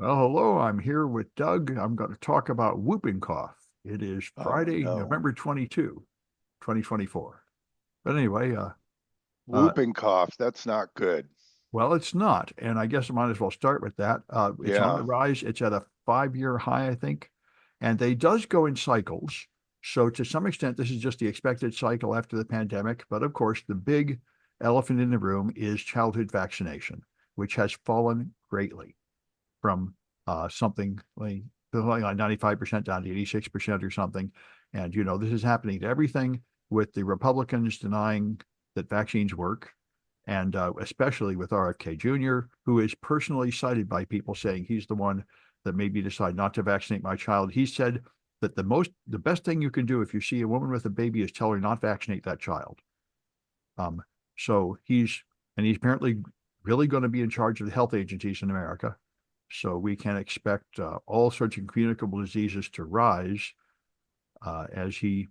Well, hello, I'm here with Doug. I'm going to talk about whooping cough. It is Oh Friday, no. November 22, 2024. But anyway, uh, Whooping cough. That's not good. well, it's not. And I guess I might as well start with that. It's on the Yeah. rise. It's at a 5-year high, I think. And they does go in cycles. So to some extent, this is just the expected cycle after the pandemic. But of course, the big elephant in the room is childhood vaccination, which has fallen greatly from something like 95% down to 86% or something. And, this is happening to everything with the Republicans denying that vaccines work. And especially with RFK Jr., who is personally cited by people saying he's the one that made me decide not to vaccinate my child. He said that the best thing you can do if you see a woman with a baby is tell her not vaccinate that child. Um, so he's apparently really going to be in charge of the health agencies in America. So we can expect all sorts of communicable diseases to rise as he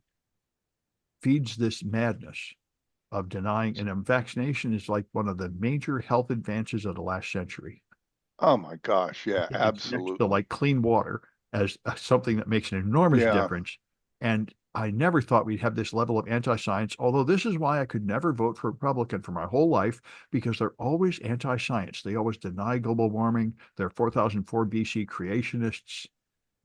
feeds this madness of denying. And vaccination is like one of the major health advances of the last century. Oh my gosh. I Yeah, think it's next to absolutely. like clean water as something that makes an enormous Yeah. difference. And I never thought we'd have this level of anti-science, although this is why I could never vote for Republican for my whole life, because they're always anti-science. They always deny global warming. They're 4004 BC creationists.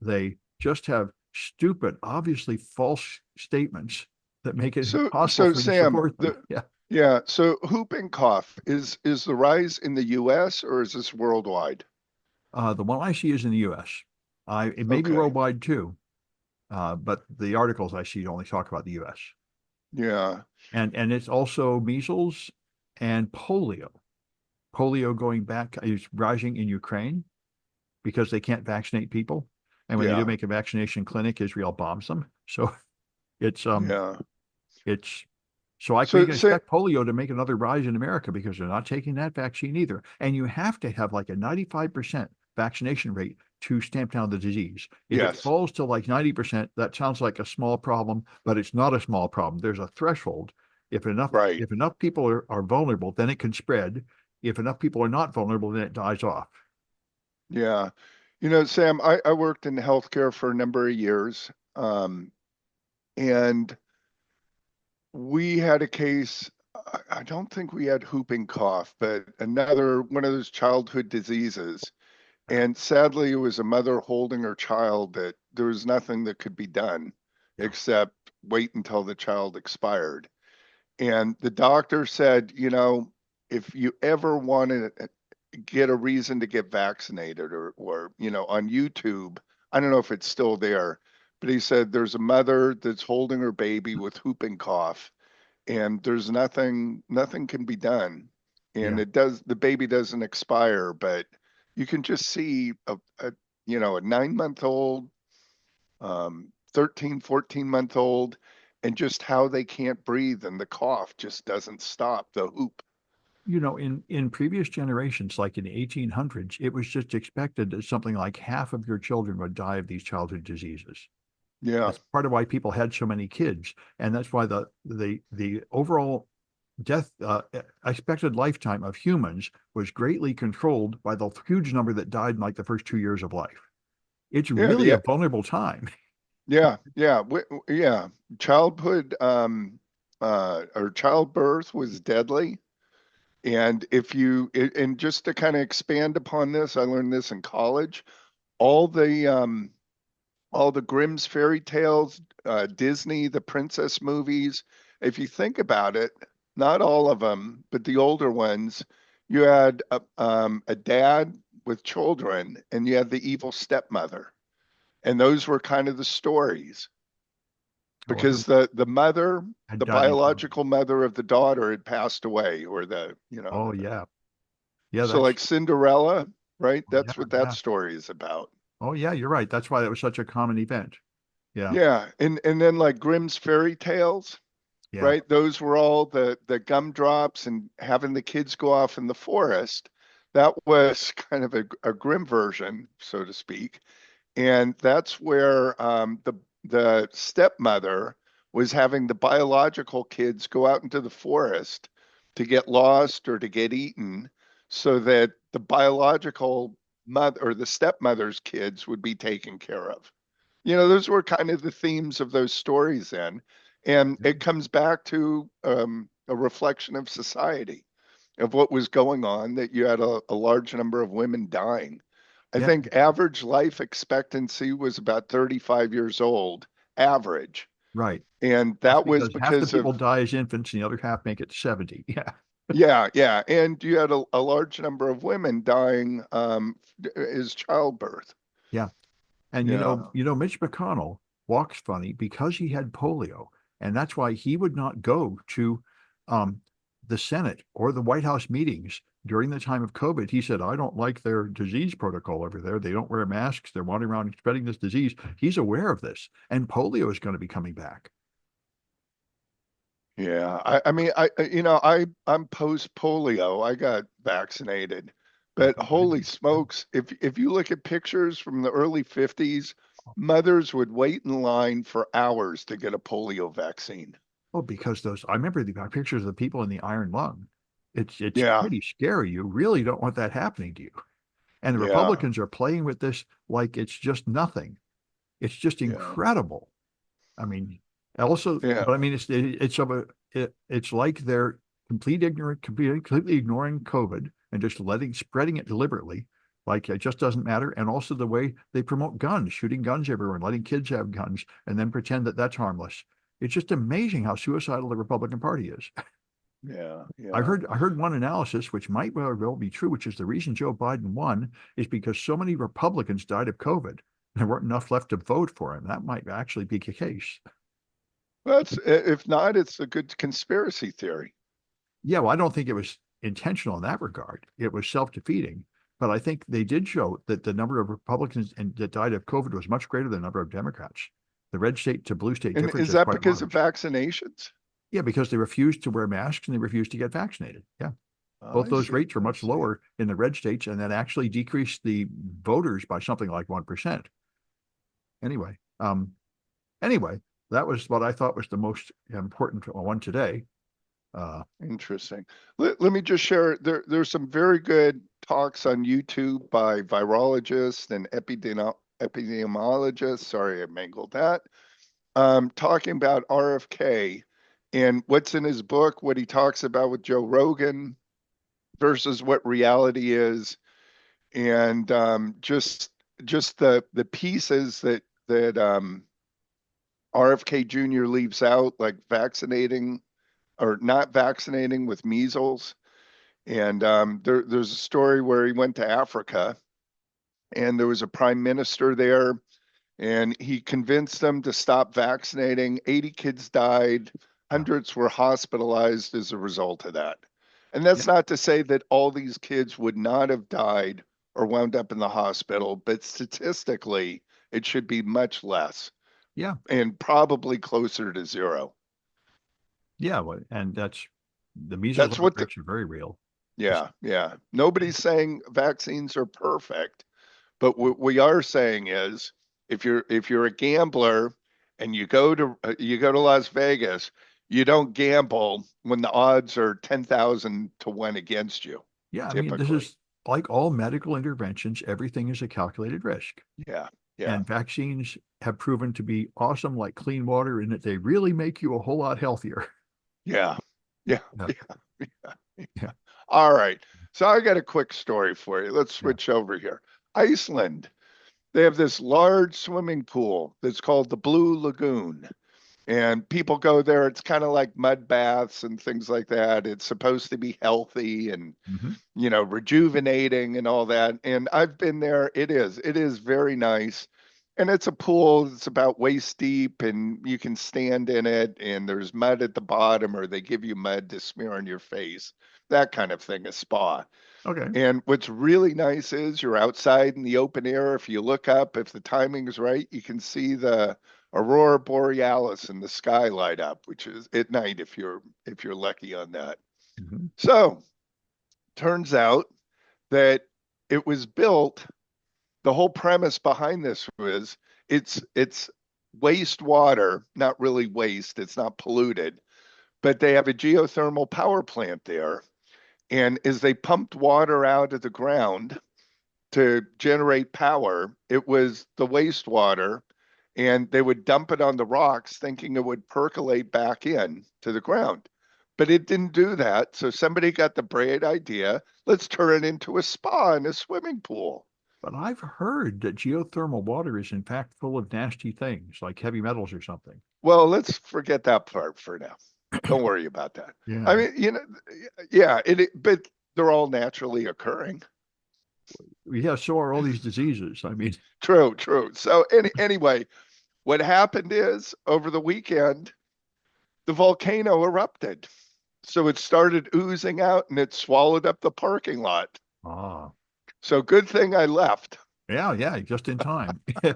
They just have stupid, obviously false statements that make it impossible So for me to Sam, support them. Yeah. so whooping cough is the rise in the US or is this worldwide? The one I see is in the US. It may be Okay. worldwide too, but the articles I see only talk about the US. Yeah. And it's also measles and polio. Polio going back is rising in Ukraine because they can't vaccinate people. And when they do Yeah. make a vaccination clinic, Israel bombs them. So it's um Yeah. it's so I we So can say expect polio to make another rise in America because they're not taking that vaccine either. And you have to have like a 95% vaccination rate to stamp down the disease. If it yes. falls to like 90%, that sounds like a small problem, but it's not a small problem. There's a threshold. If enough Right. if enough people are vulnerable, then it can spread. If enough people are not vulnerable, then it dies off. Yeah. Sam, I worked in healthcare for a number of years. And we had a case, I don't think we had whooping cough, but another one of those childhood diseases. And sadly, it was a mother holding her child that there was nothing that could be done Yeah. except wait until the child expired. And the doctor said, if you ever want to get a reason to get vaccinated or on YouTube, I don't know if it's still there, but he said there's a mother that's holding her baby with whooping cough and there's nothing can be done. And Yeah. the baby doesn't expire, but you can just see a 9 month old, 13, 14-month old, and just how they can't breathe and the cough just doesn't stop the hoop. In previous generations, like in the 1800s, it was just expected that something like half of your children would die of these childhood diseases. Yeah. That's part of why people had so many kids, and that's why the overall death expected lifetime of humans was greatly controlled by the huge number that died in like the first 2 years of life. It's Yeah. really a vulnerable time. Yeah. Yeah. Yeah. Childhood, or childbirth was deadly. And and just to kind of expand upon this, I learned this in college. All the, all the Grimm's fairy tales, Disney, the princess movies, if you think about it, not all of them, but the older ones, you had a dad with children and you had the evil stepmother. And those were kind of the stories However, because the mother, had the died in childhood. biological mother of the daughter had passed away or Oh yeah, yeah, so that's like Cinderella, right? yeah, That's what that yeah. story is about. Oh yeah, you're right. That's why that was such a common event. Yeah, Yeah, and then like Grimm's fairy tales, yeah. right? Those were all the gumdrops and having the kids go off in the forest. That was kind of a grim version, so to speak. And that's where the stepmother was having the biological kids go out into the forest to get lost or to get eaten, so that the biological mother or the stepmother's kids would be taken care of. Those were kind of the themes of those stories then. And it comes back to a reflection of society, of what was going on, that you had a large number of women dying. I Yeah, think average life expectancy was about 35 years old, average. right. And That's that was because half the because people of, die as infants and the other half make it to 70. Yeah. yeah, yeah. And you had a large number of women dying as childbirth. Yeah. And Yeah. Mitch McConnell walks funny because he had polio. And that's why he would not go to um, the Senate or the White House meetings during the time of COVID. He said, I don't like their disease protocol over there. They don't wear masks. They're wandering around spreading this disease. He's aware of this. And polio is going to be coming back. Yeah, I mean, I'm post polio. I got vaccinated, Oh, but I holy did. Yeah. smokes, if you look at pictures from the early 50s, mothers would wait in line for hours to get a polio vaccine. Oh, because I remember the pictures of the people in the iron lung. It's Yeah, pretty scary. You really don't want that happening to you. And the yeah, Republicans are playing with this like it's just nothing. It's just yeah, incredible. I mean, also, yeah, but I mean, it's like they're completely ignoring COVID and just spreading it deliberately, like it just doesn't matter. And also the way they promote guns, shooting guns everywhere, and letting kids have guns, and then pretend that that's harmless. It's just amazing how suicidal the Republican Party is. yeah, I yeah. heard I heard one analysis, which might well be true, which is the reason Joe Biden won is because so many Republicans died of COVID. There weren't enough left to vote for him. That might actually be the case. That's if not, it's a good conspiracy theory. Yeah, well, I don't think it was intentional in that regard. It was self-defeating. But I think they did show that the number of Republicans that died of COVID was much greater than the number of Democrats. The red state to blue state And difference is is that quite because of large. vaccinations? Yeah, because they refused to wear masks and they refused to get vaccinated. Yeah. Both I those see. rates are I much see. lower in the red states, and that actually decreased the voters by something like 1%. Anyway, anyway, that was what I thought was the most important one today. Uh, Interesting. Let me just share. There's some very good talks on YouTube by virologists and epidemiologists. Sorry, I mangled that. Talking about RFK and what's in his book, what he talks about with Joe Rogan versus what reality is, and just the pieces that RFK Jr. leaves out, like vaccinating or not vaccinating with measles. And there's a story where he went to Africa and there was a prime minister there and he convinced them to stop vaccinating. 80 kids died, yeah, hundreds were hospitalized as a result of that. And that's yeah, not to say that all these kids would not have died or wound up in the hospital, but statistically, it should be much less yeah, and probably closer to zero. yeah. And that's the measles That's what the, outbreaks are very real. It's, yeah, yeah. Nobody's saying vaccines are perfect. But what we are saying is, if you're a gambler and you go to Las Vegas, you don't gamble when the odds are 10,000 to 1 against you, yeah, I mean, this typically. is like all medical interventions, everything is a calculated risk. Yeah, yeah, And vaccines have proven to be awesome, like clean water, in that they really make you a whole lot healthier. yeah, yeah, Yeah, yeah, yeah. yeah, All right. So I got a quick story for you. Let's yeah, switch over here. Iceland, they have this large swimming pool that's called the Blue Lagoon. And people go there. It's kind of like mud baths and things like that. It's supposed to be healthy and, hmm rejuvenating and all that. And I've been there. It is very nice. And it's a pool that's about waist deep and you can stand in it and there's mud at the bottom or they give you mud to smear on your face. That kind of thing, a spa. Okay. And what's really nice is you're outside in the open air. If you look up, if the timing is right, you can see the aurora borealis in the sky light up, which is at night if you're lucky on that. hmm So, turns out that it was built, the whole premise behind this was it's wastewater, not really waste, it's not polluted, but they have a geothermal power plant there. And as they pumped water out of the ground, to generate power. It was the wastewater, and they would dump it on the rocks thinking it would percolate back in to the ground. But it didn't do that. So somebody got the bright idea, let's turn it into a spa and a swimming pool. But I've heard that geothermal water is in fact full of nasty things like heavy metals or something. Well, let's forget that part for now. Don't worry about that. I Yeah. mean, yeah, but they're all naturally occurring. Yeah, so are all these diseases. I mean, True, true. So anyway, what happened is over the weekend, the volcano erupted. So it started oozing out and it swallowed up the parking lot. ah, So good thing I left. yeah, yeah, just in time. Yeah.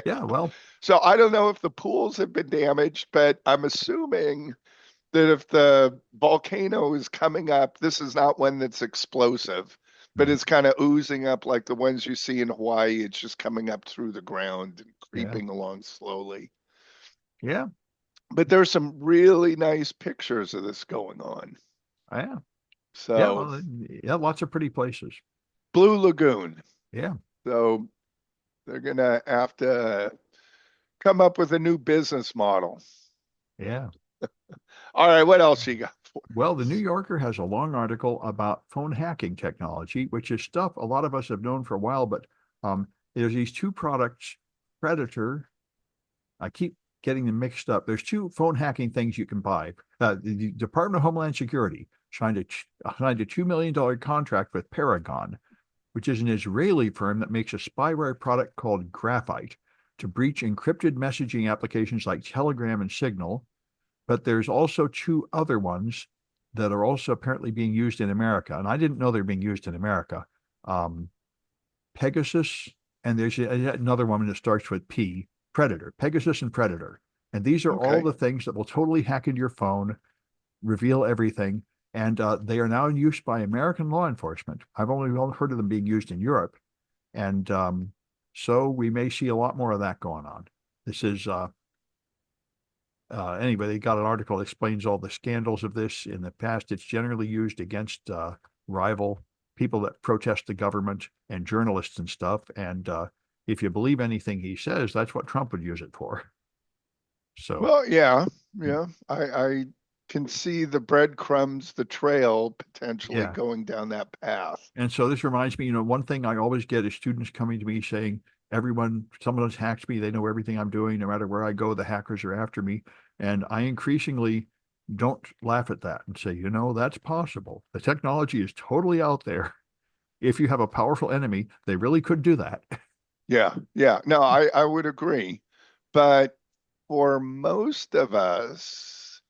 Yeah, well, So I don't know if the pools have been damaged, but I'm assuming that if the volcano is coming up, this is not one that's explosive, but mm, it's kind of oozing up like the ones you see in Hawaii. It's just coming up through the ground and yeah, creeping along slowly. yeah, But there's some really nice pictures of this going on. yeah, yeah, So, well, yeah, lots of pretty places. Blue Lagoon. Yeah, So they're gonna have to come up with a new business model. yeah. All right, what else you got for Well, the New us? Yorker has a long article about phone hacking technology, which is stuff a lot of us have known for a while, but there's these two products, Predator. I keep getting them mixed up. There's two phone hacking things you can buy. The Department of Homeland Security signed a $2 million contract with Paragon, which is an Israeli firm that makes a spyware product called Graphite to breach encrypted messaging applications like Telegram and Signal. But there's also two other ones that are also apparently being used in America. And I didn't know they're being used in America. Um, Pegasus, and there's another one that starts with P, Predator, Pegasus and Predator. And these are all Okay. the things that will totally hack into your phone, reveal everything. And they are now in use by American law enforcement. I've only heard of them being used in Europe. And so we may see a lot more of that going on. This is anyway, they got an article that explains all the scandals of this. In the past, it's generally used against rival people that protest the government and journalists and stuff. And if you believe anything he says, that's what Trump would use it for. So, Well, yeah, yeah. I can see the breadcrumbs, the trail potentially yeah. going down that path. And so this reminds me, one thing I always get is students coming to me saying, someone has hacked me. They know everything I'm doing. No matter where I go, the hackers are after me. And I increasingly don't laugh at that and say, that's possible. The technology is totally out there. If you have a powerful enemy, they really could do that. Yeah, yeah. No, I would agree. But for most of us,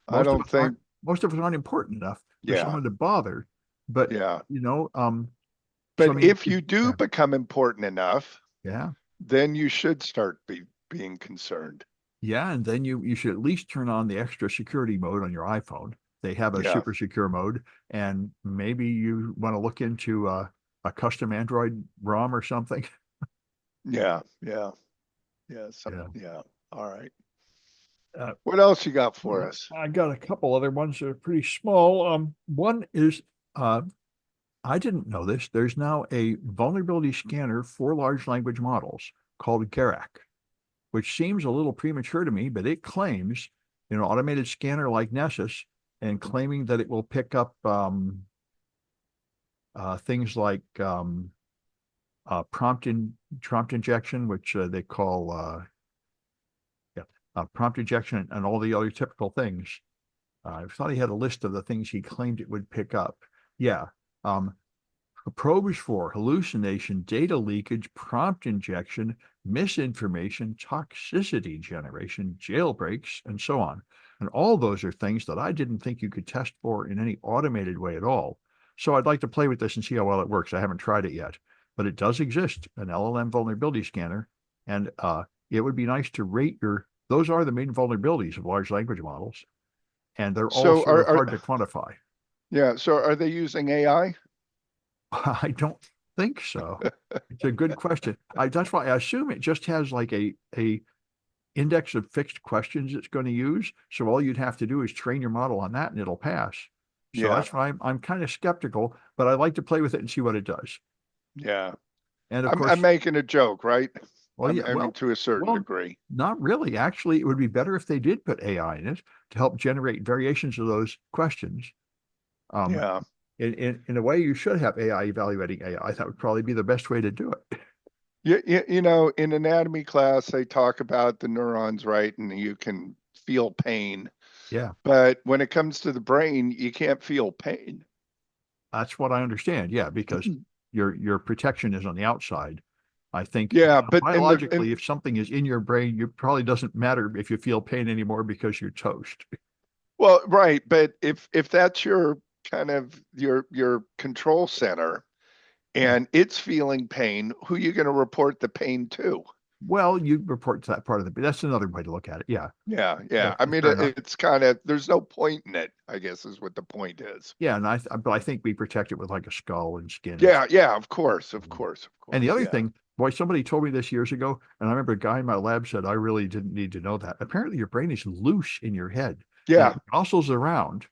I Most of don't us aren't think, most of us aren't important enough for yeah, someone to bother. But yeah. so I But mean, if you do yeah, become important enough, yeah. then you should start being concerned. Yeah, and then you should at least turn on the extra security mode on your iPhone. They have a Yeah, super secure mode, and maybe you want to look into a custom Android ROM or something. yeah, yeah, yeah. Yeah. Yeah. All right. Uh, What else you got for us? I got a couple other ones that are pretty small. One is uh, I didn't know this. There's now a vulnerability scanner for large language models called Garak, which seems a little premature to me, but it claims, automated scanner like Nessus, and claiming that it will pick up things like prompt injection, which they call yeah, prompt injection, and all the other typical things. I thought he had a list of the things he claimed it would pick up. Yeah. Um, Probes for hallucination, data leakage, prompt injection, misinformation, toxicity generation, jailbreaks, and so on. And all those are things that I didn't think you could test for in any automated way at all. So I'd like to play with this and see how well it works. I haven't tried it yet, but it does exist, an LLM vulnerability scanner. And it would be nice to rate those are the main vulnerabilities of large language models. And they're all So sort of hard to quantify. yeah, so are they using AI? I don't think so. It's a good question. That's why I assume it just has like a index of fixed questions it's going to use. So all you'd have to do is train your model on that and it'll pass. So Yeah, that's why I'm kind of skeptical, but I like to play with it and see what it does. yeah. And of I'm course, making a joke, right? well, yeah, I mean, to a certain well, degree. not really. Actually, it would be better if they did put AI in it to help generate variations of those questions. Um, Yeah. in a way, you should have AI evaluating AI. That would probably be the best way to do it. You know, in anatomy class, they talk about the neurons, right? And you can feel pain. Yeah, But when it comes to the brain, you can't feel pain. that's what I understand. Yeah, because your protection is on the outside. I think Yeah, but biologically, if something is in your brain, it probably doesn't matter if you feel pain anymore because you're toast. well, right, but if that's your kind of your control center and it's feeling pain, who are you going to report the pain to? Well, you report to that part of the. That's another way to look at it. Yeah, Yeah, yeah, yeah. I mean, fair enough. it's kind of there's no point in it, I guess is what the point is. Yeah, and but I think we protect it with like a skull and skin and Yeah, stuff. yeah, of course, of course, of And the course. other Yeah. thing, boy, somebody told me this years ago, and I remember a guy in my lab said, I really didn't need to know that. Apparently, your brain is loose in your head and it Yeah, muscles around.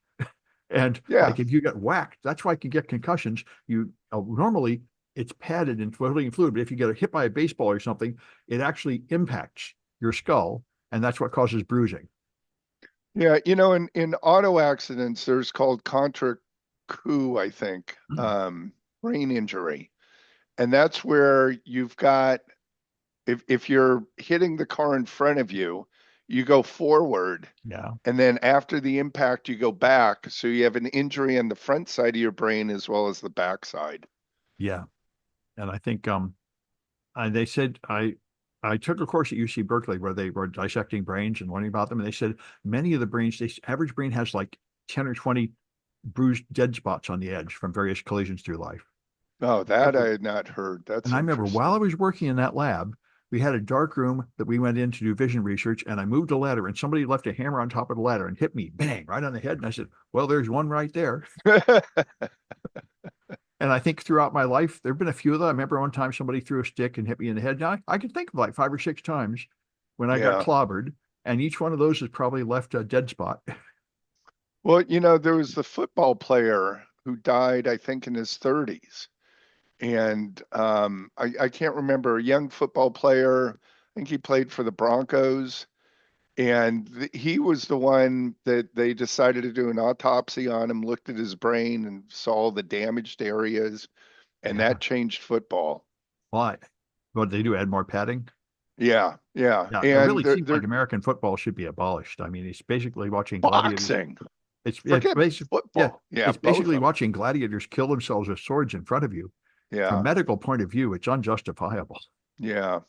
And yeah. like if you get whacked, that's why you can get concussions. You normally it's padded and floating fluid, but if you get hit by a baseball or something, it actually impacts your skull, and that's what causes bruising. Yeah, you know, in auto accidents, there's called contra coup, I think, brain injury. And that's where you've got if you're hitting the car in front of you, you go forward, Yeah, and then after the impact, you go back. So you have an injury on the front side of your brain as well as the back side. yeah, and I think they said I took a course at UC Berkeley where they were dissecting brains and learning about them, and they said many of the brains, the average brain has like 10 or 20 bruised dead spots on the edge from various collisions through life. Oh, I that I remember, had not heard. and That's I remember while I interesting. was working in that lab, we had a dark room that we went in to do vision research, and I moved a ladder, and somebody left a hammer on top of the ladder and hit me, bang, right on the head. And I said, "Well, there's one right there." And I think throughout my life, there have been a few of them. I remember one time somebody threw a stick and hit me in the head. Now I can think of like 5 or 6 times when I got Yeah. clobbered, and each one of those has probably left a dead spot. Well, you know, there was the football player who died, I think, in his 30s. And I can't remember, a young football player. I think he played for the Broncos. And he was the one that they decided to do an autopsy on him, looked at his brain and saw the damaged areas, and Yeah. that changed football. Why? What they do? Add more padding? Yeah, yeah. Yeah. It And really seems like American football should be abolished. I mean, it's basically watching gladiators. boxing, It's forget basically, yeah, football. Yeah, it's both basically of them. watching gladiators kill themselves with swords in front of you. From a Yeah, medical point of view, it's unjustifiable. yeah.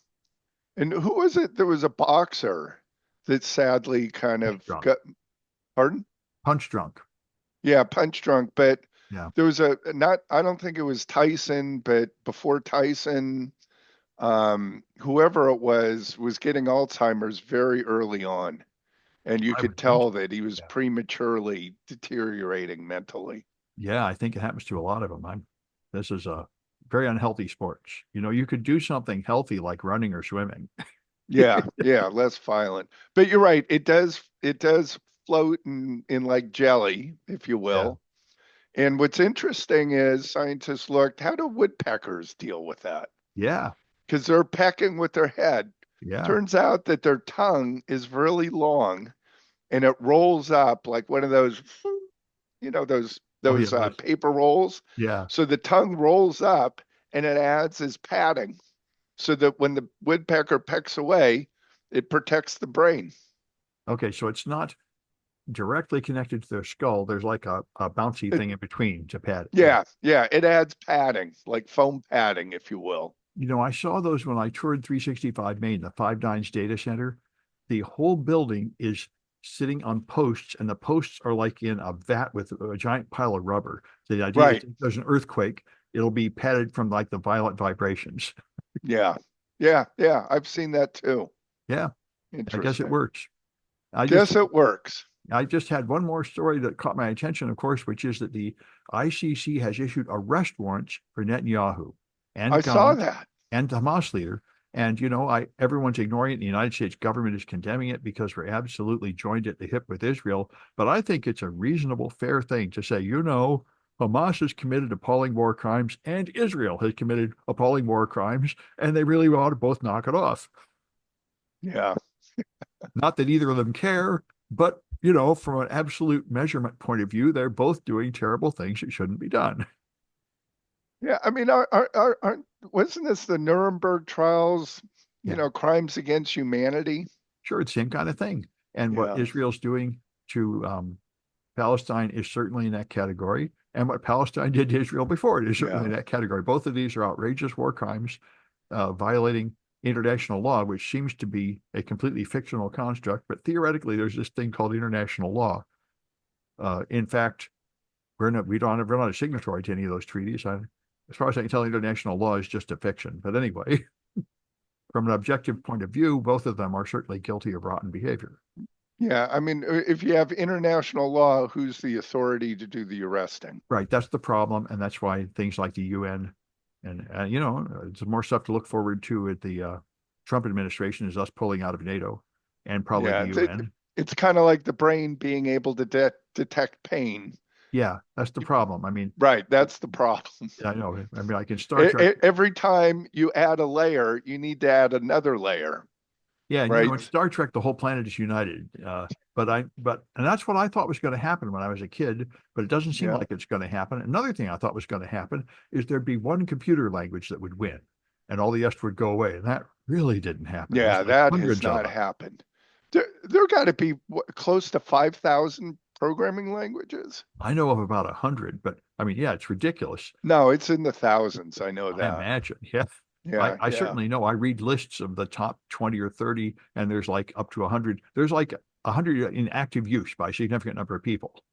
And who was it? There was a boxer that sadly kind Punch of drunk. got, pardon? Punch drunk. Yeah, punch drunk. But Yeah. there was not, I don't think it was Tyson, but before Tyson, whoever it was getting Alzheimer's very early on. And you I could would think. tell that he was Yeah. prematurely deteriorating mentally. Yeah, I think it happens to a lot of them. This is a very unhealthy sports. You could do something healthy like running or swimming. Yeah, yeah, less violent. But you're right, it does float in like jelly, if you Yeah. will. And what's interesting is scientists looked, how do woodpeckers deal with that? Yeah. Because they're pecking with their head. Yeah. Turns out that their tongue is really long and it rolls up like one of those, those Oh, yeah. those paper rolls. Yeah. So the tongue rolls up and it adds as padding so that when the woodpecker pecks away, it protects the brain. Okay. So it's not directly connected to their skull. There's like a bouncy It, thing in between to pad it. Yeah. yeah, yeah, it adds padding, like foam padding, if you will. I saw those when I toured 365 Main, the Five Nines data center. The whole building is sitting on posts, and the posts are like in a vat with a giant pile of rubber. The idea is Right. if there's an earthquake, it'll be padded from like the violent vibrations. Yeah. Yeah. Yeah. I've seen that too. Yeah, I guess it Interesting. works. I just Guess it works. I just had one more story that caught my attention, of course, which is that the ICC has issued arrest warrants for Netanyahu and I saw Gallant that. and the Hamas leader. And everyone's ignoring it. The United States government is condemning it because we're absolutely joined at the hip with Israel. But I think it's a reasonable, fair thing to say, Hamas has committed appalling war crimes and Israel has committed appalling war crimes, and they really ought to both knock it off. Yeah. Not that either of them care, but you know, from an absolute measurement point of view, they're both doing terrible things that shouldn't be done. Yeah. I mean, wasn't this the Nuremberg trials, Yeah, crimes against humanity? sure, it's the same kind of thing. And what Yeah. Israel's doing to Palestine is certainly in that category. And what Palestine did to Israel before it is certainly Yeah. in that category. Both of these are outrageous war crimes, violating international law, which seems to be a completely fictional construct. But theoretically, there's this thing called international law. In fact, we're not a signatory to any of those treaties. As far as I can tell, international law is just a fiction. But anyway, from an objective point of view, both of them are certainly guilty of rotten behavior. Yeah. I mean, if you have international law, who's the authority to do the arresting? Right. That's the problem. And that's why things like the UN and, you know, it's more stuff to look forward to at the Trump administration is us pulling out of NATO and probably Yeah. the UN. It's kind of like the brain being able to detect pain. Yeah, that's the problem. I mean, Right. That's the problem. I know. I mean, like in Star Trek, Every time you add a layer, you need to add another layer. yeah, and you know, Right. in Star Trek, the whole planet is united. And that's what I thought was going to happen when I was a kid, but it doesn't seem Yeah. like it's going to happen. Another thing I thought was going to happen is there'd be one computer language that would win, and all the rest would go away. And that really didn't happen. There's Yeah. like That has hundreds of not them. happened. There got to be close to 5,000 programming languages. I know of about 100, but I mean, yeah, it's ridiculous. No, it's in the thousands. I know I that. imagine. Yeah. I, Yeah. I Yeah. certainly know. I read lists of the top 20 or 30, and there's like up to 100. There's like 100 in active use by a significant number of people.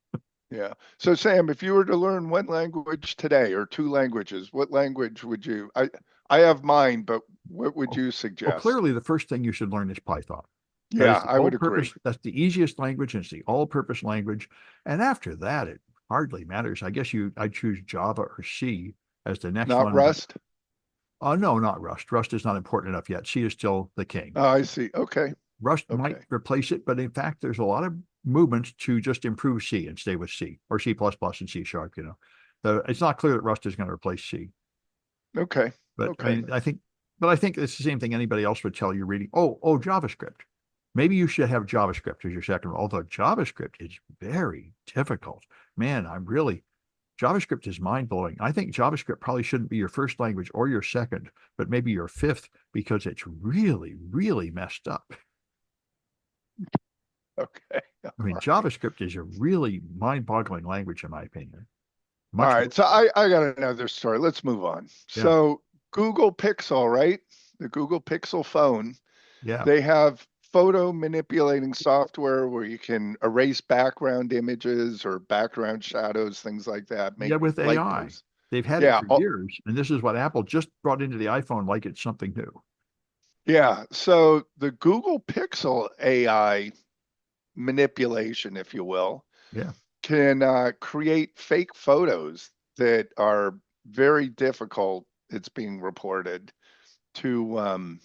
Yeah. So Sam, if you were to learn one language today or two languages, what language would you? I have mine, but what would Oh, you well, suggest? clearly, the first thing you should learn is Python. That Yeah, is the I would agree. all-purpose, that's the easiest language, and it's the all-purpose language. And after that, it hardly matters. I choose Java or C as the next Not one, but Rust? no, not Rust. Rust is not important enough yet. C is still the king. Oh, I see. Okay. Rust might Okay. replace it, but in fact, there's a lot of movements to just improve C and stay with C or C++ and C sharp. It's not clear that Rust is going to replace C, Okay. but Okay. I think it's the same thing anybody else would tell you reading. Oh, JavaScript. Maybe you should have JavaScript as your second one, although JavaScript is very difficult. Man, JavaScript is mind blowing. I think JavaScript probably shouldn't be your first language or your second, but maybe your fifth because it's really, really messed up. Okay. I mean, All right. JavaScript is a really mind-boggling language, in my opinion. All Much more. right. So I got another story. Let's move on. Yeah, So Google Pixel, right? The Google Pixel phone, yeah, they have photo manipulating software where you can erase background images or background shadows, things like that, make yeah. With light AI, pose. they've had it Yeah. for years, and this is what Apple just brought into the iPhone, like it's something new. Yeah. So the Google Pixel AI manipulation, if you will, Yeah. can create fake photos that are very difficult, it's being reported, to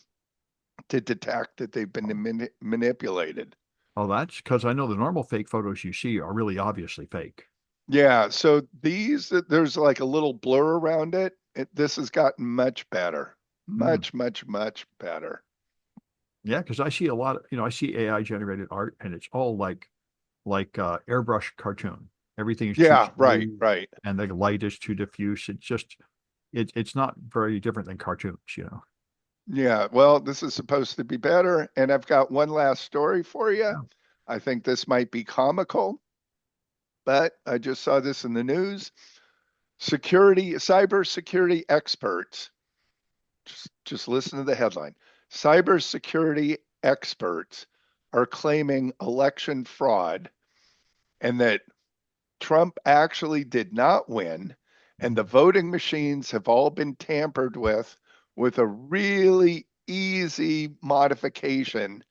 detect that they've been manipulated. Oh, that's because I know the normal fake photos you see are really obviously fake. Yeah, so there's like a little blur around it. This has gotten much better. Hmm. Much, much, much better. Yeah, because I see a lot of, I see AI generated art, and it's all like airbrush cartoon. Everything is too Yeah, right, smooth, right. and the light is too diffuse. It's not very different than cartoons. Yeah, well, this is supposed to be better. And I've got one last story for you. Yeah. I think this might be comical, but I just saw this in the news. Cybersecurity experts, just listen to the headline. Cybersecurity experts are claiming election fraud and that Trump actually did not win, and the voting machines have all been tampered with a really easy modification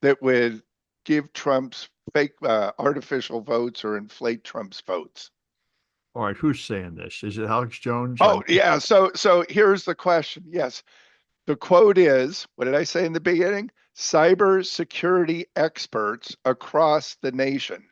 that would give Trump's fake artificial votes or inflate Trump's votes. All right, who's saying this? Is it Alex Jones? Oh yeah, so here's the question. Yes, the quote is, what did I say in the beginning? Cybersecurity experts across the nation.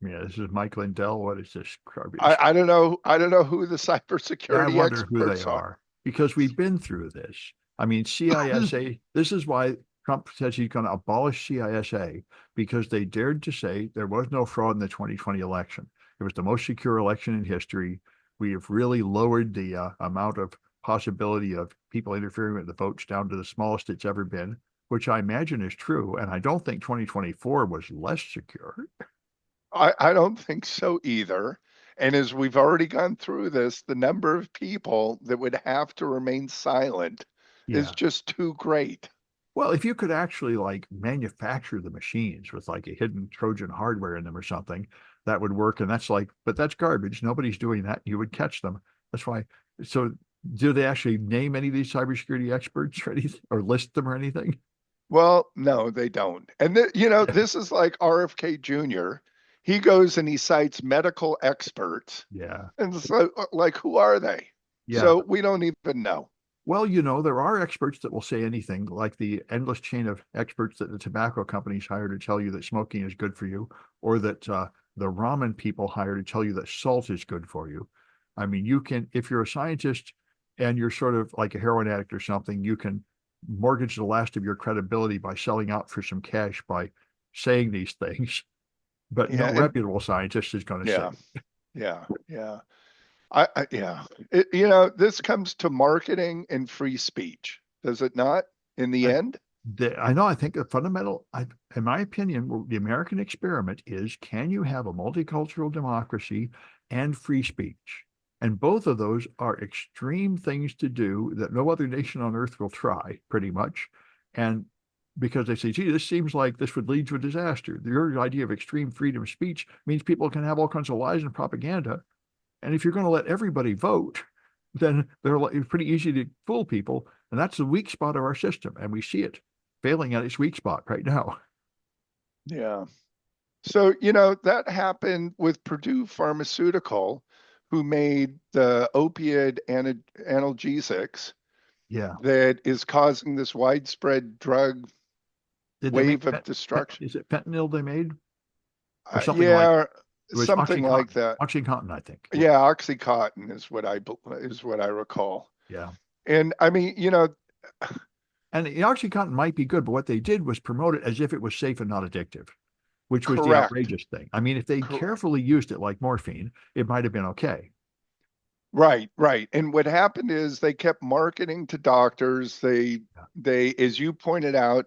Yeah, this is Mike Lindell. What is this I, garbage? I don't know. I don't know who the Yeah, I cybersecurity wonder who they experts are. are because we've been through this. I mean, CISA, this is why Trump says he's going to abolish CISA because they dared to say there was no fraud in the 2020 election. It was the most secure election in history. We have really lowered the amount of possibility of people interfering with the votes down to the smallest it's ever been, which I imagine is true. And I don't think 2024 was less secure. I don't think so either. And as we've already gone through this, the number of people that would have to remain silent is Yeah. just too great. Well, if you could actually like manufacture the machines with like a hidden Trojan hardware in them or something, that would work. And that's like, but that's garbage. Nobody's doing that. You would catch them. That's why. So, do they actually name any of these cybersecurity experts or anything, or list them or anything? Well, no, they don't. And this is like RFK Jr. He goes and he cites medical experts. Yeah. And so, like, who are they? Yeah. So we don't even know. Well, there are experts that will say anything, like the endless chain of experts that the tobacco companies hire to tell you that smoking is good for you, or that the ramen people hire to tell you that salt is good for you. I mean, you can, if you're a scientist and you're sort of like a heroin addict or something, you can mortgage the last of your credibility by selling out for some cash by saying these things. But no Yeah. And reputable scientist is going to say, yeah, yeah, yeah. Yeah. This comes to marketing and free speech, does it not, in the I, end? I know. I think the fundamental, in my opinion, the American experiment is: can you have a multicultural democracy and free speech? And both of those are extreme things to do that no other nation on earth will try, pretty much. And because they say, gee, this seems like this would lead to a disaster. Your idea of extreme freedom of speech means people can have all kinds of lies and propaganda. And if you're going to let everybody vote, then it's pretty easy to fool people. And that's the weak spot of our system. And we see it failing at its weak spot right now. Yeah. So, that happened with Purdue Pharmaceutical, who made the opioid analgesics Yeah. that is causing this widespread drug Did they make wave of destruction. is it fentanyl they made or something like Yeah, it was something like Oxycontin? that. Oxycontin, I think. Yeah. Yeah, OxyContin is what I recall. Yeah. And I mean, And the Oxycontin might be good, but what they did was promote it as if it was safe and not addictive, which was the correct. outrageous thing. I mean, if they carefully used it like morphine, it might have been okay. Right, right. And what happened is they kept marketing to doctors. Yeah. They, as you pointed out,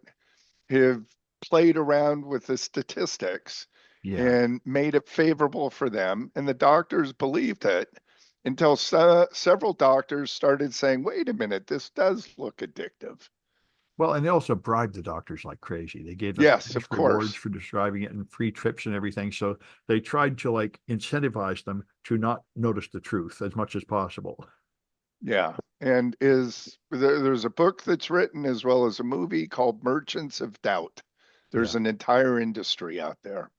have played around with the statistics Yeah. and made it favorable for them. And the doctors believed it until several doctors started saying, wait a minute, this does look addictive. Well, and they also bribed the doctors like crazy. They gave them Yes, cash of rewards course. for describing it and free trips and everything. So they tried to like incentivize them to not notice the truth as much as possible. Yeah. And there's a book that's written as well as a movie called Merchants of Doubt. Yeah. There's an entire industry out there.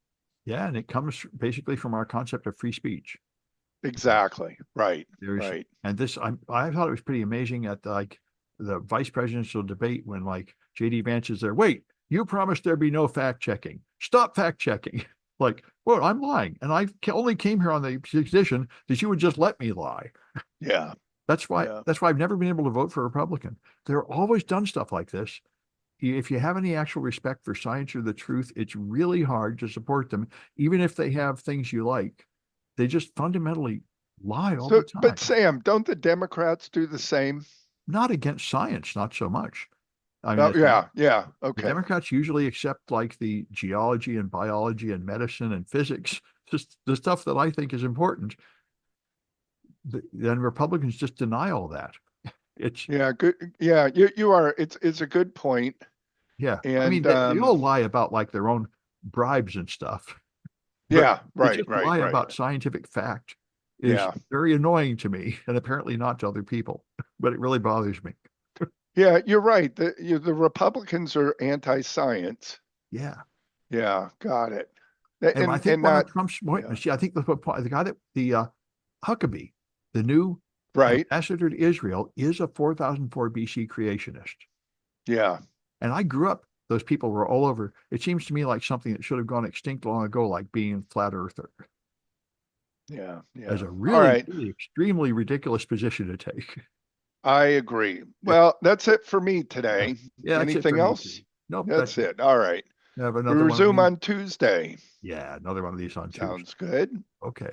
Yeah. And it comes basically from our concept of free speech. Exactly. Right. There's, Right. and this, I thought it was pretty amazing at like the vice presidential debate when like JD Vance is there. Wait, you promised there'd be no fact checking. Stop fact checking. Like, well, I'm lying. And I only came here on the position that you would just let me lie. Yeah. Yeah. That's why I've never been able to vote for a Republican. They're always done stuff like this. If you have any actual respect for science or the truth, it's really hard to support them, even if they have things you like. They just fundamentally lie all the So, time. but Sam, don't the Democrats do the same? Not against science, not so much. I mean, Oh, yeah. Yeah. The Okay. Democrats usually accept like the geology and biology and medicine and physics, just the stuff that I think is important. Then Republicans just deny all that. It's Yeah. Good. Yeah. You are. It's a good point. Yeah. I mean, And they all lie about like their own bribes and stuff, but yeah. to Right. just Right. lie Right. about scientific fact is Yeah. very annoying to me and apparently not to other people, but it really bothers me. Yeah. You're right. The Republicans are anti-science. Yeah. Yeah. Got it. And I think And one of not. Trump's Yeah. points, yeah, I think the guy that the Huckabee, the new Right. ambassador to Israel, is a 4004 BC creationist. Yeah. And I grew up those people were all over. It seems to me like something that should have gone extinct long ago, like being flat earther, Yeah, as yeah. a All really, right. really extremely ridiculous position to take. I agree. Well, that's it for me Yeah. today. Yeah, that's it Anything for me too. else? Nope, That's that's it. it. All right. Have We another one of resume these. on Tuesday. Yeah, another one of these on Tuesday. Sounds good. Okay.